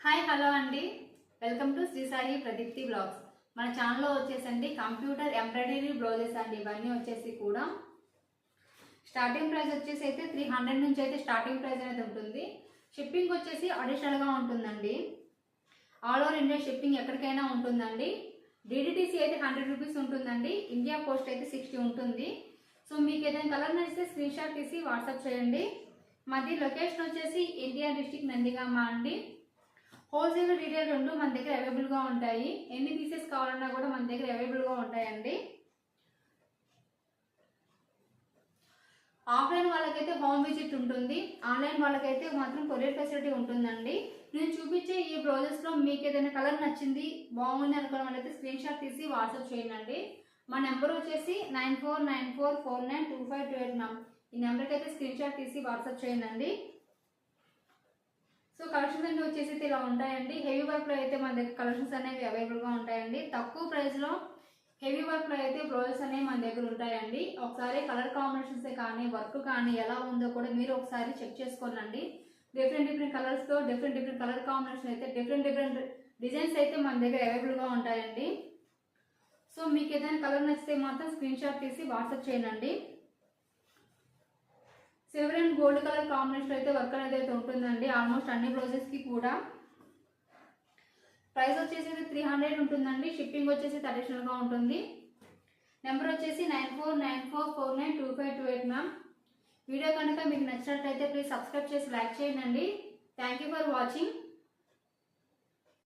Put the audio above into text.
Hi hello అండి, welcome to Shri Sai Pradeepti blogs. మన ఛానల్లో వచ్చేసండి కంప్యూటర్ ఎంబ్రాయిడరీ బ్లౌజెస్ అండి. ఇవన్నీ వచ్చేసి కూడా స్టార్టింగ్ ప్రైస్ వచ్చేసి అయితే 300 నుంచి అయితే స్టార్టింగ్ ప్రైస్ అనేది ఉంటుంది. షిప్పింగ్ వచ్చేసి అడిషనల్గా ఉంటుందండి. ఆల్ ఓవర్ ఇండియా షిప్పింగ్ ఎక్కడికైనా ఉంటుందండి. డిడిటీసీ అయితే 100 రూపీస్ ఉంటుందండి. ఇండియా పోస్ట్ అయితే 60 ఉంటుంది. సో మీకు ఏదైనా కలర్ నచ్చితే స్క్రీన్ షాట్ తీసి వాట్సాప్ చేయండి. మాది లొకేషన్ వచ్చేసి ఇండియా డిస్ట్రిక్ట్ నందిగామ అండి. హోల్సేల్ రీటైల్ రెండు మన దగ్గర అవైలబుల్గా ఉంటాయి. ఎన్ని పీసెస్ కావాలన్నా కూడా మన దగ్గర అవైలబుల్గా ఉంటాయండి. ఆఫ్లైన్ వాళ్ళకైతే హోమ్ విజిట్ ఉంటుంది, ఆన్లైన్ వాళ్ళకైతే మాత్రం కొరియర్ ఫెసిలిటీ ఉంటుందండి. నేను చూపించే ఈ బ్లౌజెస్లో మీకు ఏదైనా కలర్ నచ్చింది, బాగుంది అనుకున్న వాళ్ళైతే స్క్రీన్ షాట్ తీసి వాట్సాప్ చేయండి. మా నెంబర్ వచ్చేసి 9494492528. ఈ నెంబర్కి అయితే స్క్రీన్ షాట్ తీసి వాట్సాప్ చేయండి. సో కలెక్షన్స్ అన్ని వచ్చేసి ఇలా ఉంటాయండి. హెవీ వర్క్లో అయితే మన దగ్గర కలెక్షన్స్ అనేవి అవైలబుల్గా ఉంటాయండి. తక్కువ ప్రైస్లో హెవీ వర్క్లో అయితే బ్లౌజెస్ అనేవి మన దగ్గర ఉంటాయండి. ఒకసారి కలర్ కాంబినేషన్స్ కానీ వర్క్ కానీ ఎలా ఉందో కూడా మీరు ఒకసారి చెక్ చేసుకోనండి. డిఫరెంట్ కలర్స్తో డిఫరెంట్ కలర్ కాంబినేషన్ అయితే డిఫరెంట్ డిజైన్స్ అయితే మన దగ్గర అవైలబుల్గా ఉంటాయండి. సో మీకు ఏదైనా కలర్ నచ్చితే మాత్రం స్క్రీన్ షాట్ తీసి వాట్సాప్ చేయండి. Silver and gold colour combination అయితే వర్క్ అనేది అయితే ఉంటుందండి. ఆల్మోస్ట్ అన్ని బ్లౌజెస్కి కూడా ప్రైస్ వచ్చేసి 300 ఉంటుందండి. షిప్పింగ్ వచ్చేసి అడిషనల్గా ఉంటుంది. నెంబర్ వచ్చేసి 9494492528 మ్యామ్. వీడియో కనుక మీకు నచ్చినట్లయితే ప్లీజ్ సబ్స్క్రైబ్ చేసి లైక్ చేయండి. Thank you for watching.